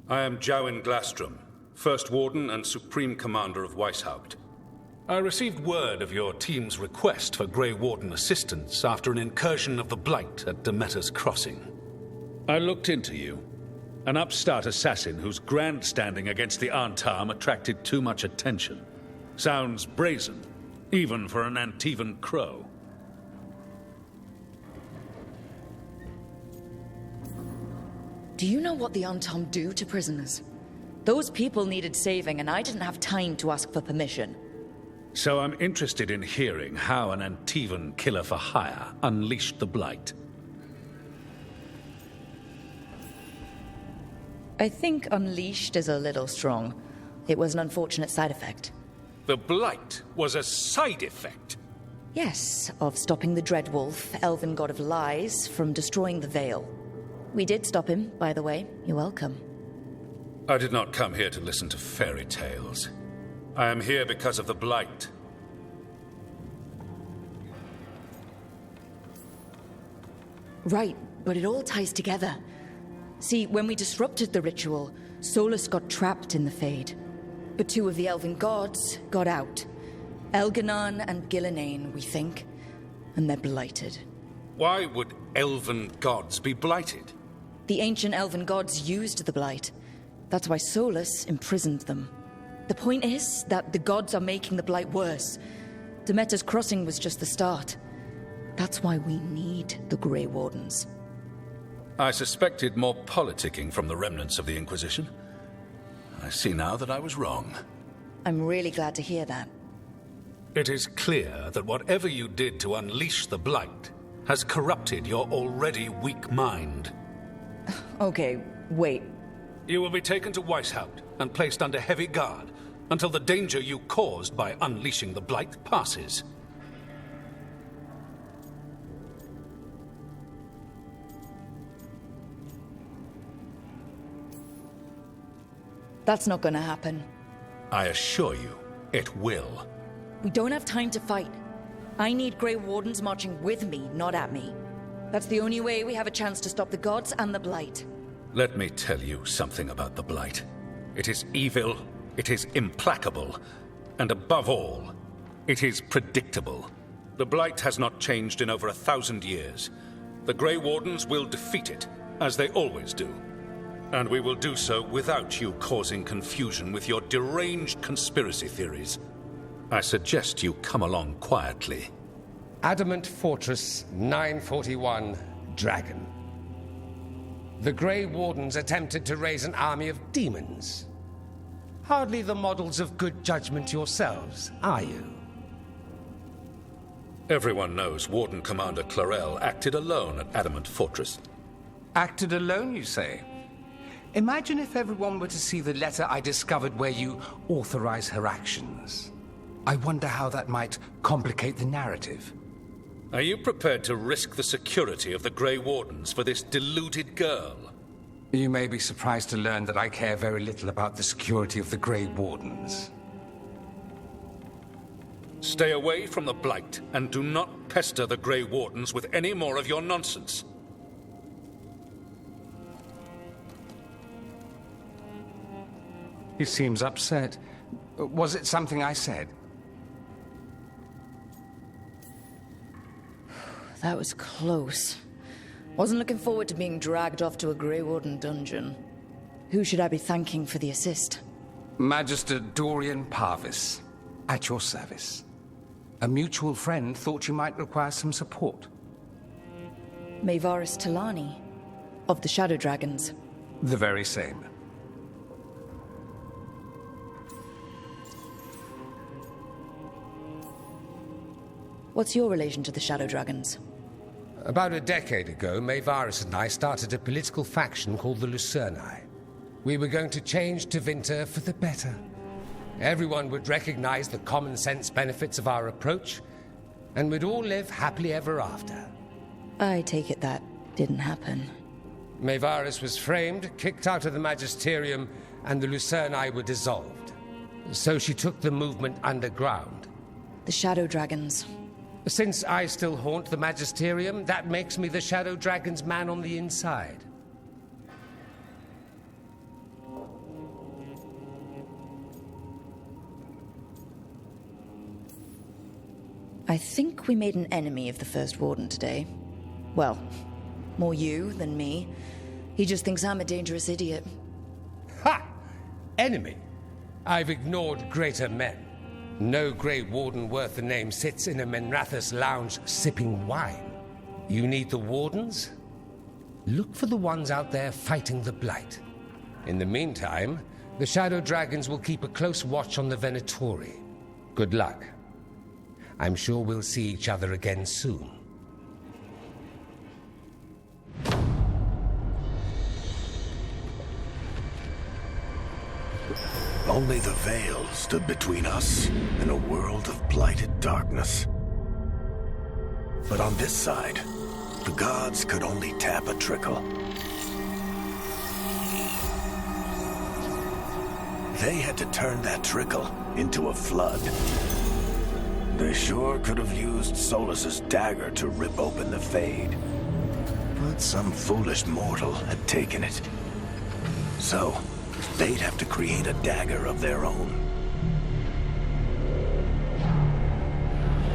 I am Jowin Glastrom, First Warden and Supreme Commander of Weishaupt. I received word of your team's request for Grey Warden assistance after an incursion of the Blight at Demeter's Crossing. I looked into you. An upstart assassin whose grandstanding against the Antam attracted too much attention. Sounds brazen, even for an Antivan crow. Do you know what the Antam do to prisoners? Those people needed saving, and I didn't have time to ask for permission. So I'm interested in hearing how an Antivan killer for hire unleashed the Blight. I think unleashed is a little strong. It was an unfortunate side effect. The Blight was a side effect? Yes, of stopping the Dreadwolf, elven god of lies, from destroying the Veil. We did stop him, by the way. You're welcome. I did not come here to listen to fairy tales. I am here because of the Blight. Right, but it all ties together. See, when we disrupted the ritual, Solus got trapped in the Fade. But two of the elven gods got out. Elganon and Gillenane, we think. And they're blighted. Why would elven gods be blighted? The ancient elven gods used the Blight. That's why Solus imprisoned them. The point is that the gods are making the Blight worse. Demeter's Crossing was just the start. That's why we need the Grey Wardens. I suspected more politicking from the remnants of the Inquisition. I see now that I was wrong. I'm really glad to hear that. It is clear that whatever you did to unleash the Blight has corrupted your already weak mind. Okay, wait. You will be taken to Weishaupt and placed under heavy guard until the danger you caused by unleashing the Blight passes. That's not gonna happen. I assure you, it will. We don't have time to fight. I need Grey Wardens marching with me, not at me. That's the only way we have a chance to stop the gods and the Blight. Let me tell you something about the Blight. It is evil, it is implacable, and above all, it is predictable. The Blight has not changed in over 1,000 years. The Grey Wardens will defeat it, as they always do. And we will do so without you causing confusion with your deranged conspiracy theories. I suggest you come along quietly. Adamant Fortress 941, Dragon. The Grey Wardens attempted to raise an army of demons. Hardly the models of good judgment yourselves, are you? Everyone knows Warden Commander Clarel acted alone at Adamant Fortress. Acted alone, you say? Imagine if everyone were to see the letter I discovered where you authorize her actions. I wonder how that might complicate the narrative. Are you prepared to risk the security of the Grey Wardens for this deluded girl? You may be surprised to learn that I care very little about the security of the Grey Wardens. Stay away from the Blight, and do not pester the Grey Wardens with any more of your nonsense. He seems upset. Was it something I said? That was close. Wasn't looking forward to being dragged off to a Grey Warden dungeon. Who should I be thanking for the assist? Magister Dorian Parvis, at your service. A mutual friend thought you might require some support. Maevaris Talani, of the Shadow Dragons. The very same. What's your relation to the Shadow Dragons? About a decade ago, Maevaris and I started a political faction called the Lucerni. We were going to change Tevinter for the better. Everyone would recognize the common sense benefits of our approach, and we'd all live happily ever after. I take it that didn't happen. Maevaris was framed, kicked out of the Magisterium, and the Lucerni were dissolved. So she took the movement underground. The Shadow Dragons. Since I still haunt the Magisterium, that makes me the Shadow Dragon's man on the inside. I think we made an enemy of the First Warden today. Well, more you than me. He just thinks I'm a dangerous idiot. Ha! Enemy? I've ignored greater men. No Grey Warden worth the name sits in a Menrathus lounge sipping wine. You need the Wardens? Look for the ones out there fighting the Blight. In the meantime, the Shadow Dragons will keep a close watch on the Venatori. Good luck. I'm sure we'll see each other again soon. Only the veil stood between us and a world of blighted darkness. But on this side, the gods could only tap a trickle. They had to turn that trickle into a flood. They sure could have used Solus's dagger to rip open the Fade. But some foolish mortal had taken it. So, they'd have to create a dagger of their own.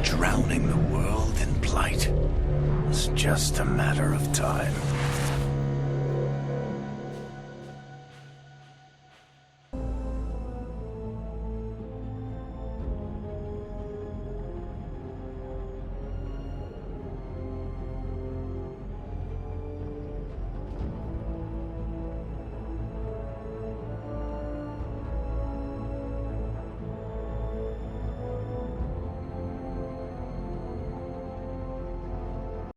Drowning the world in blight was just a matter of time.